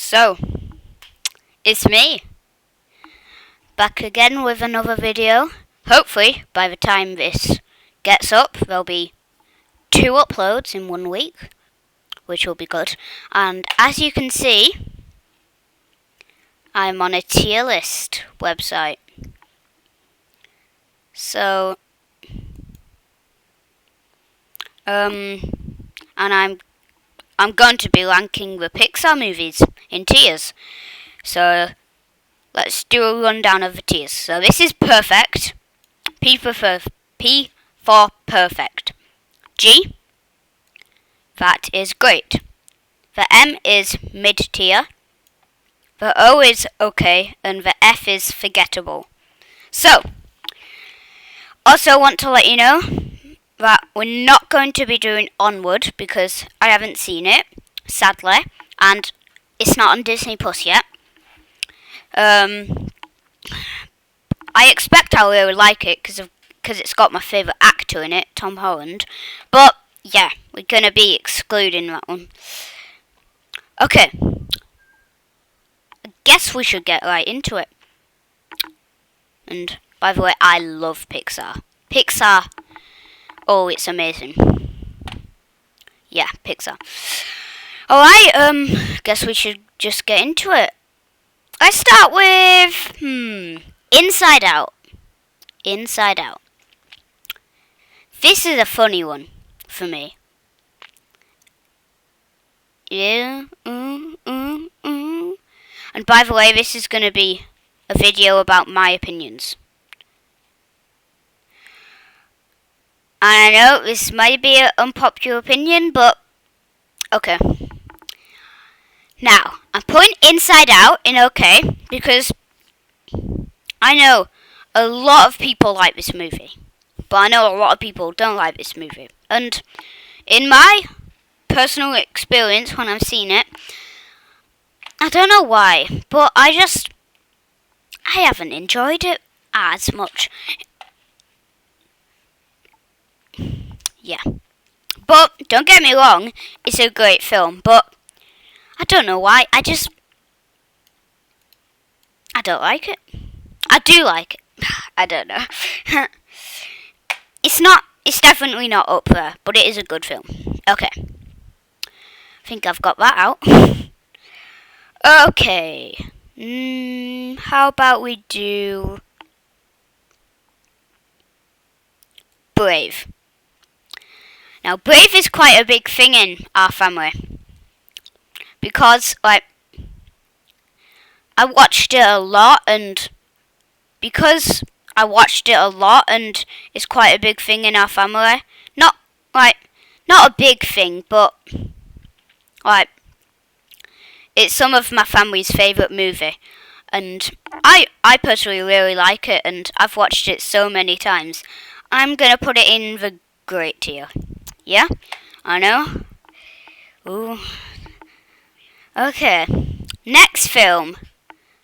So, it's me, back again with another video. Hopefully, by the time this gets up, there'll be 2 uploads in 1 week, which will be good. And as you can see, I'm on a tier list website. So, and I'm going to be ranking the PIXAR movies in tiers. So, let's do a rundown of the tiers. So this is perfect. P for perfect. G, that is great. The M is mid-tier. The O is okay, and the F is forgettable. So, also want to let you know that we're not going to be doing Onward because I haven't seen it, sadly, and it's not on Disney Plus yet. I expect I will like it because it's got my favourite actor in it, Tom Holland. But yeah, we're going to be excluding that one. Okay. I guess we should get right into it. And by the way, I love PIXAR. PIXAR, oh, it's amazing. Yeah, PIXAR. Alright, guess we should just get into it. I start with, Inside Out. Inside Out. This is a funny one for me. Yeah. And by the way, this is going to be a video about my opinions. And I know this might be an unpopular opinion, but okay. Now, I'm putting Inside Out in okay because I know a lot of people like this movie, but I know a lot of people don't like this movie. And in my personal experience when I've seen it, I don't know why, but I haven't enjoyed it as much. Yeah. But don't get me wrong, it's a great film, but I don't know why. I don't like it. I do like it. I don't know. It's definitely not up there, but it is a good film. Okay. I think I've got that out. Okay. How about we do Brave? Now, Brave is quite a big thing in our family. Because, I watched it a lot, and because I watched it a lot, and it's quite a big thing in our family. Not a big thing, but, it's some of my family's favourite movie. And I personally really like it, and I've watched it so many times. I'm going to put it in the great tier. Yeah? I know? Ooh. Okay, next film.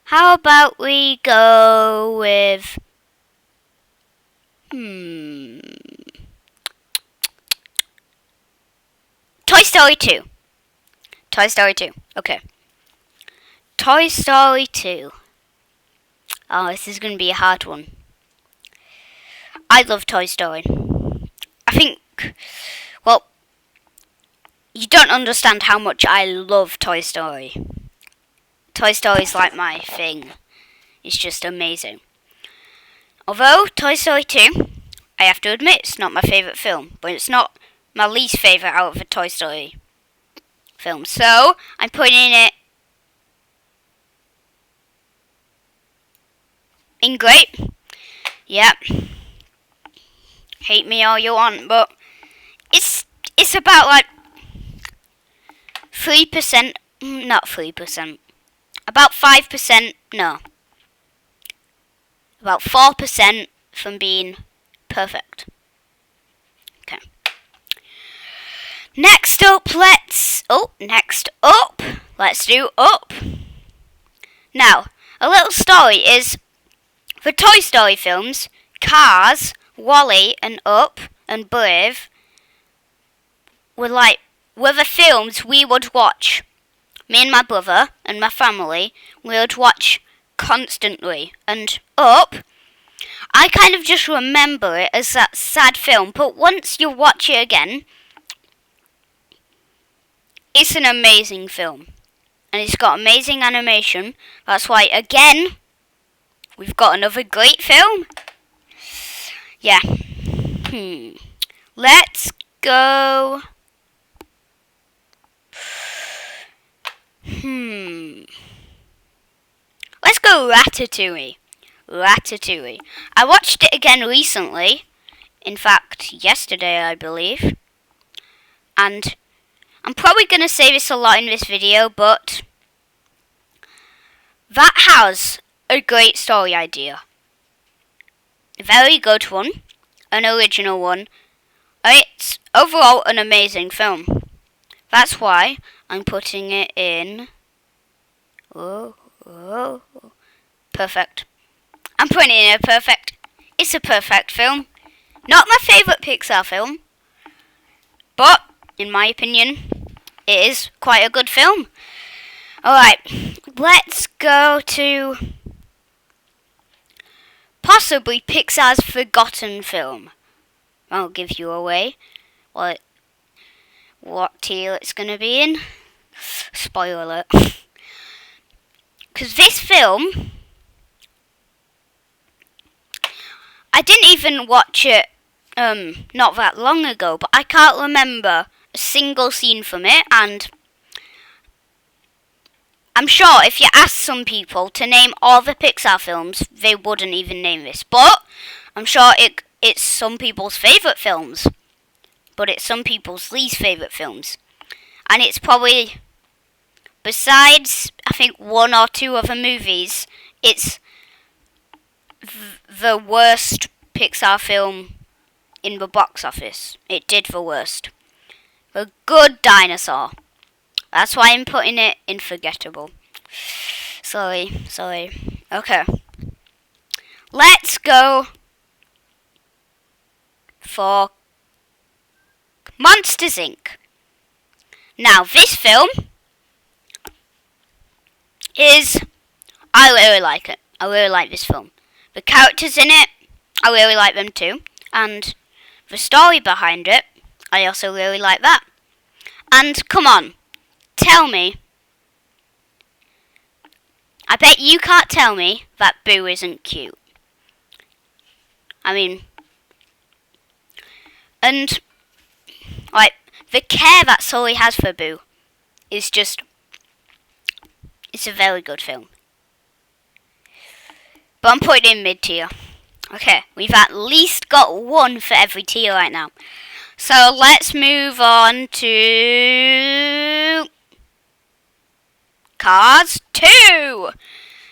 How about we go with... Toy Story 2. Toy Story 2. Okay. Toy Story 2. Oh, this is going to be a hard one. I love Toy Story. I think... Well, you don't understand how much I love Toy Story. Toy Story is like my thing. It's just amazing. Although Toy Story 2, I have to admit, it's not my favourite film, but it's not my least favourite out of the Toy Story films. So, I'm putting it in great. Yep. Hate me all you want, but it's about 3%, not 3%, about 5%, no, about 4% from being perfect. Okay. Next up, let's do Up. Now, a little story is, the Toy Story films, Cars, Wall-E, and Up, and Brave, were the films we would watch me and my brother and my family, we would watch constantly. And Up, I kind of just remember it as that sad film, but once you watch it again, it's an amazing film. And it's got amazing animation. That's why, again, we've got another great film. Yeah. Let's go. Let's go Ratatouille. Ratatouille. I watched it again recently. In fact, yesterday, I believe. And I'm probably going to say this a lot in this video, but that has a great story idea. A very good one. An original one. It's overall an amazing film. That's why I'm putting it in. Perfect. I'm putting it in a perfect. It's a perfect film. Not my favourite Pixar film, but in my opinion, it is quite a good film. Alright, let's go to possibly Pixar's forgotten film. I'll give you away what tier it's going to be in. Spoiler alert. Because this film, I didn't even watch it not that long ago, but I can't remember a single scene from it, and I'm sure if you ask some people to name all the Pixar films, they wouldn't even name this. But I'm sure it's some people's favourite films, but it's some people's least favourite films. And it's probably, besides, I think, one or two other movies, it's the worst Pixar film in the box office. It did the worst. The Good Dinosaur. That's why I'm putting it in forgettable. Sorry. Okay. Let's go for Monsters, Inc. Now, this film is... I really like it. I really like this film. The characters in it, I really like them too. And the story behind it, I also really like that. And come on, tell me. I bet you can't tell me that Boo isn't cute. I mean, and like the care that Sully has for Boo is just, it's a very good film. But I'm putting it in mid-tier. Okay, we've at least got one for every tier right now. So let's move on to Cars 2.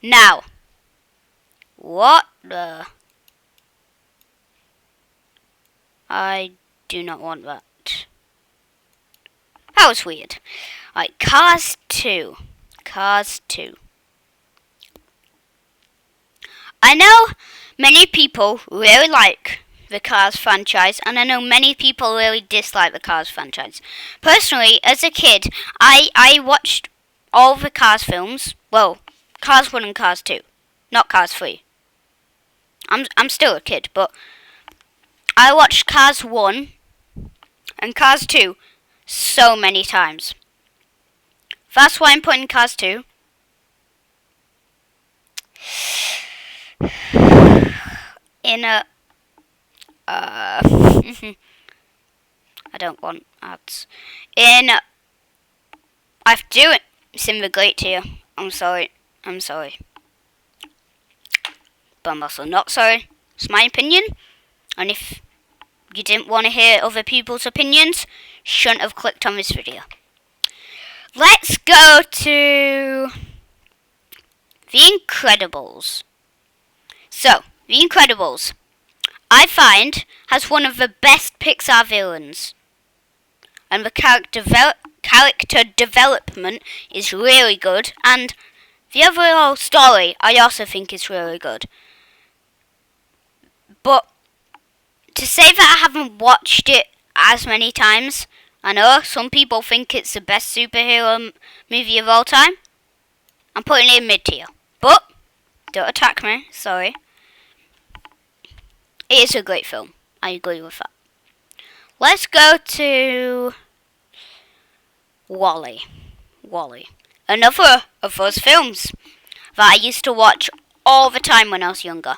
Now, what the... I do not want that. That was weird. Alright, Cars 2. Cars 2. I know many people really like the Cars franchise, and I know many people really dislike the Cars franchise. Personally, as a kid, I watched all the Cars films. Well, Cars 1 and Cars 2. Not Cars 3. I'm still a kid, but I watched Cars 1 and Cars 2 so many times. That's why I'm putting Cars 2 in a... I don't want ads. I have to do it. It's in the great tier. I'm sorry. But I'm also not sorry. It's my opinion. And if you didn't want to hear other people's opinions, shouldn't have clicked on this video. Let's go to The Incredibles. So, The Incredibles, I find, has one of the best Pixar villains. And the character development is really good. And the overall story, I also think, is really good. But to say that I haven't watched it as many times, I know some people think it's the best superhero movie of all time. I'm putting it in mid-tier. But, don't attack me, sorry. It is a great film. I agree with that. Let's go to Wall-E. Wall-E. Another of those films that I used to watch all the time when I was younger.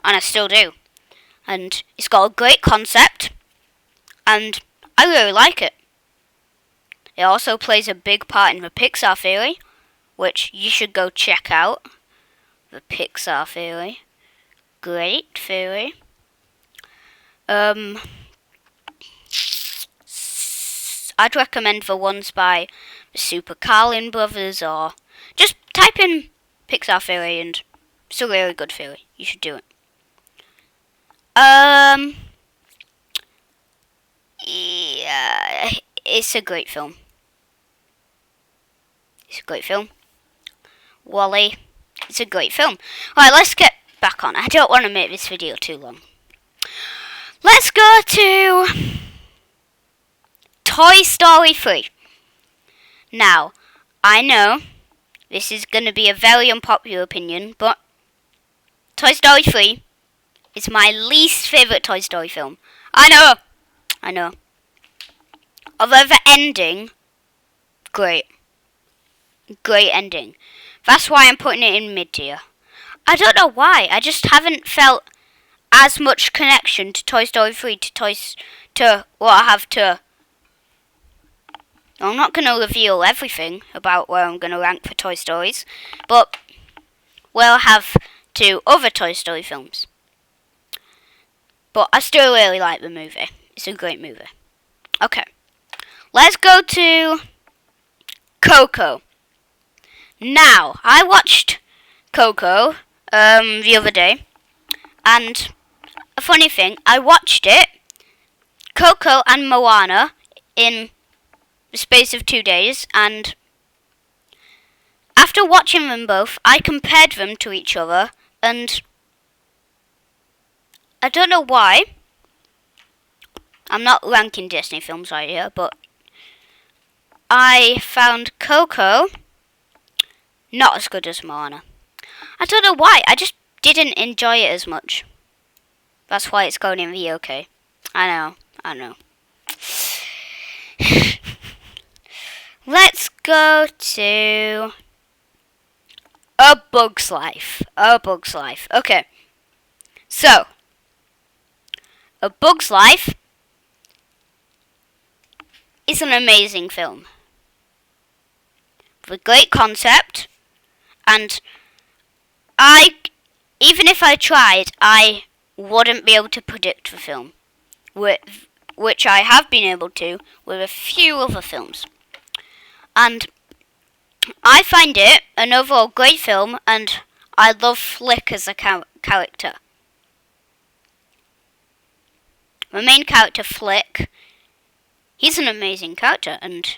And I still do. And it's got a great concept. And I really like it. It also plays a big part in the PIXAR theory, which you should go check out. The PIXAR theory. Great theory. I'd recommend the ones by the Super Carlin brothers, or just type in PIXAR theory and it's a really good theory. You should do it. Yeah, it's a great film. It's a great film. Wall-E, it's a great film. Alright, let's get back on. I don't want to make this video too long. Let's go to Toy Story 3. Now, I know this is going to be a very unpopular opinion, but Toy Story 3 is my least favourite Toy Story film. I know. Although the ending, great ending. That's why I'm putting it in mid-tier. I don't know why, I just haven't felt as much connection to Toy Story 3 to what I have to. I'm not going to reveal everything about where I'm going to rank for Toy Stories, but we'll have to other Toy Story films. But I still really like the movie. It's a great movie. Okay, let's go to Coco. Now, I watched Coco the other day, and a funny thing, I watched it, Coco and Moana, in the space of 2 days, and after watching them both, I compared them to each other, and I don't know why. I'm not ranking Disney films right here, but I found Coco not as good as Moana. I don't know why, I just didn't enjoy it as much. That's why it's going in the OK. I know. Let's go to A Bug's Life. Okay. So, A Bug's Life is an amazing film. With a great concept, and even if I tried, I wouldn't be able to predict the film, which I have been able to with a few other films. And I find it an overall great film, and I love Flick as a character. The main character, Flick, he's an amazing character, and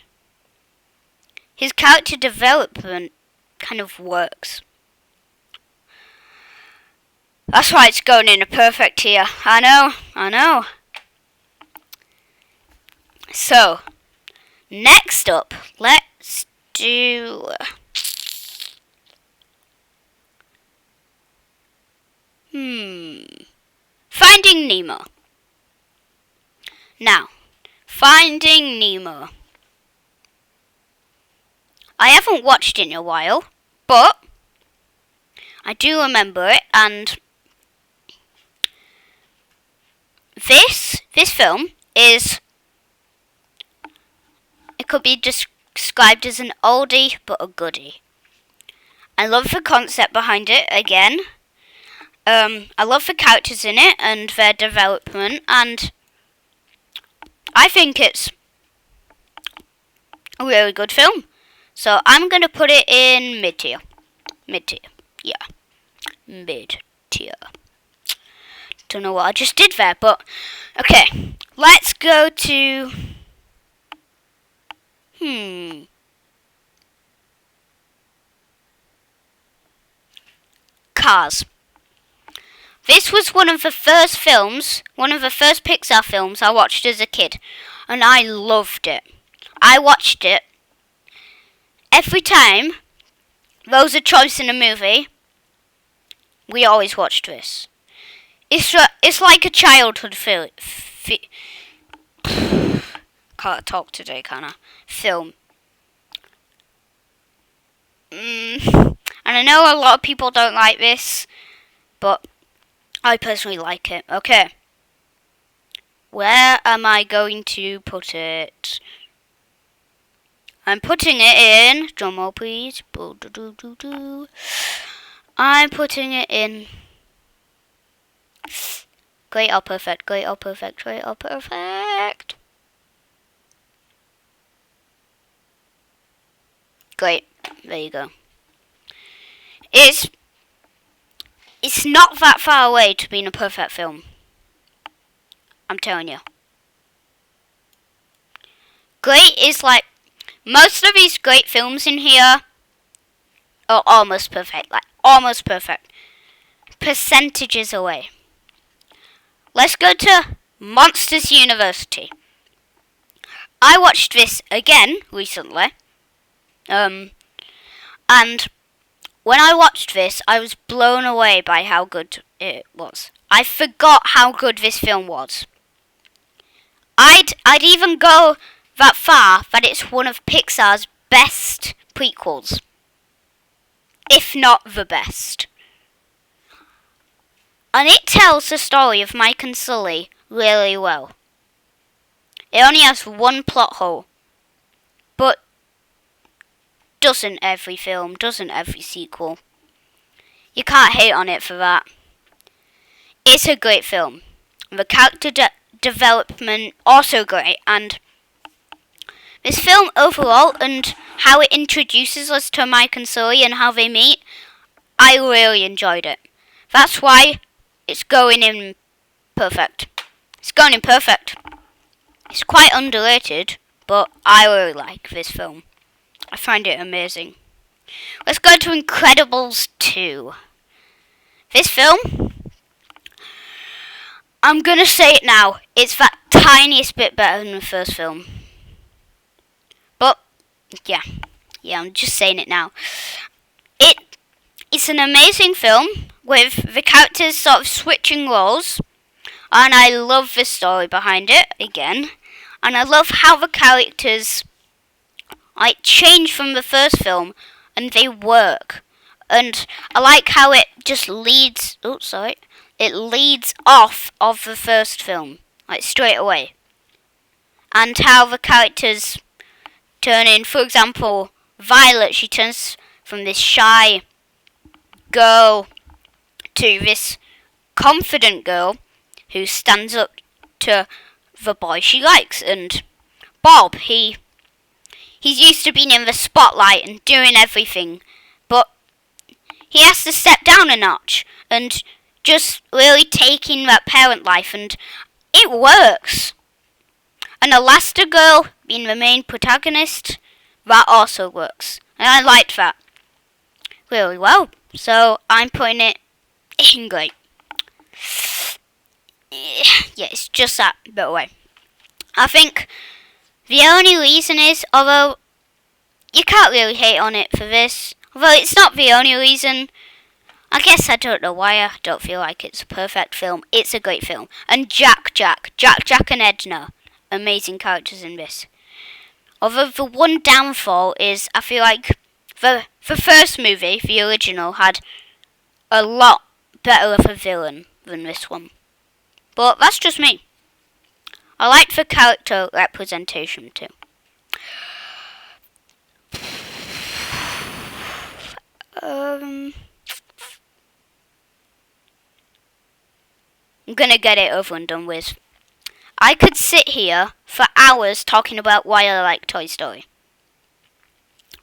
his character development kind of works. That's why it's going in a perfect tier. I know. So, next up, let's do Finding Nemo. Now, Finding Nemo. I haven't watched it in a while, but I do remember it, and this film is, it could be described as an oldie but a goodie. I love the concept behind it again. I love the characters in it and their development, and I think it's a really good film. So I'm going to put it in mid-tier. Yeah. Mid-tier. Don't know what I just did there, but okay. Let's go to Cars. This was one of the first Pixar films I watched as a kid, and I loved it. I watched it. Every time there was a choice in a movie, we always watched this. It's like a childhood film. Can't talk today, can I? Film. And I know a lot of people don't like this, but I personally like it. Okay. Where am I going to put it? I'm putting it in. Drum roll, please. I'm putting it in. Great or perfect, great or perfect, great or perfect. Great. There you go. It's not that far away to being a perfect film. I'm telling you. Great is like, most of these great films in here are almost perfect. Like, almost perfect. Percentages away. Let's go to Monsters University. I watched this again recently. And when I watched this, I was blown away by how good it was. I forgot how good this film was. I'd even go that far that it's one of Pixar's best prequels, if not the best. And it tells the story of Mike and Sully really well. It only has one plot hole, but doesn't every film, doesn't every sequel. You can't hate on it for that. It's a great film. The character development also great, and this film overall and how it introduces us to Mike and Sully and how they meet, I really enjoyed it. That's why it's going in perfect. It's going in perfect. It's quite underrated, but I really like this film. I find it amazing. Let's go to Incredibles 2. This film, I'm gonna say it now, it's that tiniest bit better than the first film. But, yeah, I'm just saying it now. It's an amazing film with the characters sort of switching roles, and I love the story behind it, again. And I love how the characters change from the first film, and they work. And I like how it just leads off of the first film, like straight away. And how the characters turn in, for example, Violet, she turns from this shy girl to this confident girl who stands up to the boy she likes. And Bob, he's used to being in the spotlight and doing everything, but he has to step down a notch and just really taking that parent life, and it works. And Elastigirl being the main protagonist, that also works. And I liked that really well. So I'm putting it in great. Yeah, it's just that bit away. I think the only reason is, although you can't really hate on it for this, although it's not the only reason, I guess I don't know why I don't feel like it's a perfect film. It's a great film. And Jack and Edna, amazing characters in this. Although the one downfall is, I feel like the first movie, the original, had a lot better of a villain than this one. But that's just me. I like the character representation too. I'm gonna get it over and done with. I could sit here for hours talking about why I like Toy Story.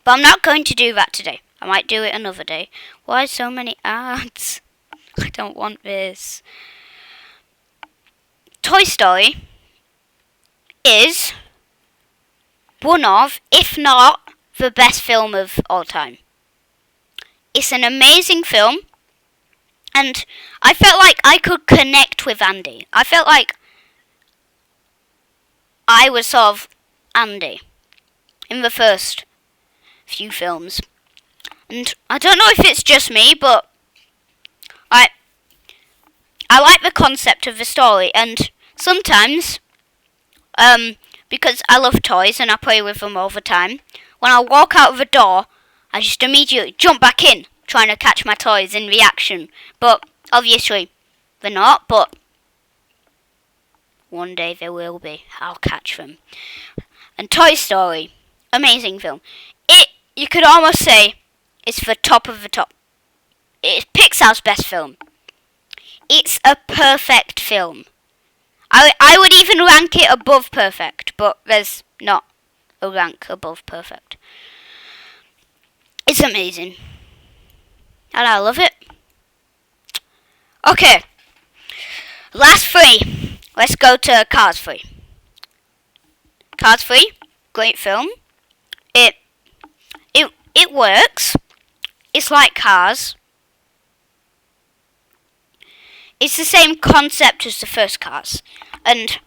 But I'm not going to do that today. I might do it another day. Why so many ads? I don't want this. Toy Story is one of, if not the best film of all time. It's an amazing film, and I felt like I could connect with Andy. I felt like I was sort of Andy. in the first few films. And I don't know if it's just me, but I like the concept of the story, and sometimes, because I love toys and I play with them all the time, when I walk out of the door, I just immediately jump back in, trying to catch my toys in the action. But obviously, they're not, but one day they will be. I'll catch them. And Toy Story, amazing film. You could almost say, it's the top of the top. It's Pixar's best film. It's a perfect film. I would even rank it above perfect, but there's not a rank above perfect. It's amazing. And I love it. Okay. Last three. Let's go to Cars 3. Cars 3, great film. It works. It's like Cars. It's the same concept as the first Cars. And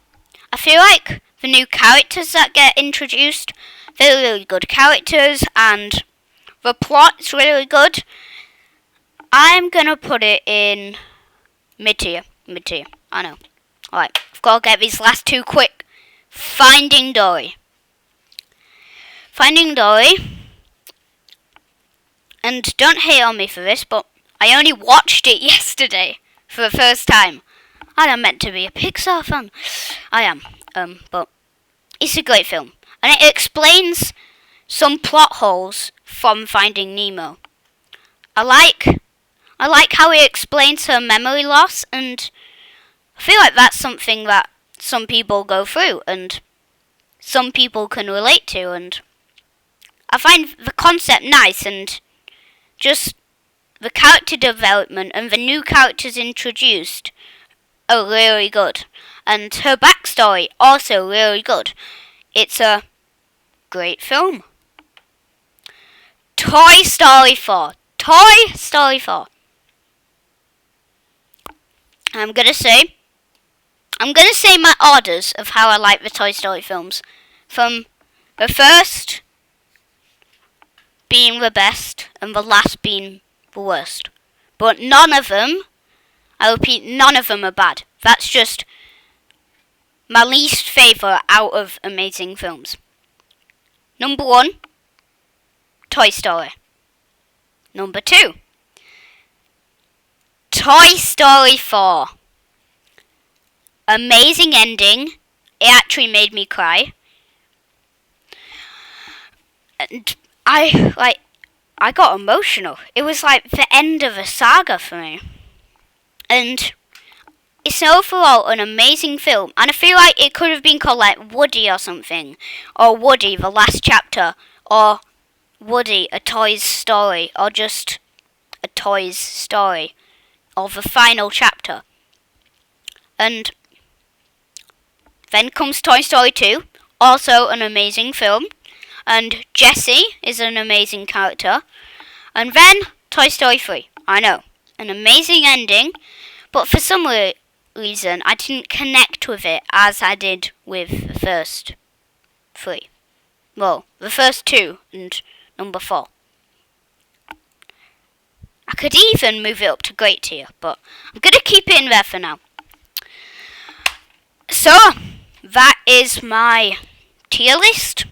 I feel like the new characters that get introduced, they're really good characters, and the plot's really good. I'm gonna put it in mid-tier. I know. Alright, I've got to get these last two quick. Finding Dory. And don't hate on me for this, but I only watched it yesterday for the first time. I'm meant to be a Pixar fan. I am. But it's a great film. And it explains some plot holes from Finding Nemo. I like how it explains her memory loss, and I feel like that's something that some people go through and some people can relate to, and I find the concept nice, and just the character development and the new characters introduced are really good. And her backstory also really good. It's a great film. Toy Story 4. I'm gonna say my orders of how I like the Toy Story films. From the first being the best and the last being the worst. But none of them, I repeat, none of them are bad. That's just my least favourite out of amazing films. Number 1, Toy Story. Number 2, Toy Story 4. Amazing ending. It actually made me cry. And I got emotional. It was like the end of a saga for me. And it's overall an amazing film. And I feel like it could have been called like Woody or something. Or Woody, the last chapter. Or Woody, a Toy's story. Or just a Toy's story. Or the final chapter. And then comes Toy Story 2. Also an amazing film. And Jessie is an amazing character. And then Toy Story 3. I know, an amazing ending, but for some reason I didn't connect with it as I did with the first 3. Well, the first 2 and number 4. I could even move it up to great tier, but I'm going to keep it in there for now. So, that is my tier list.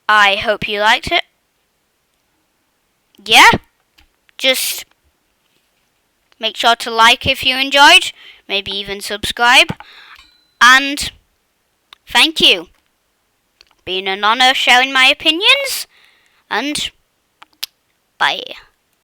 I hope you liked it. Yeah, just make sure to like if you enjoyed, maybe even subscribe, and thank you. Been an honour sharing my opinions, and bye.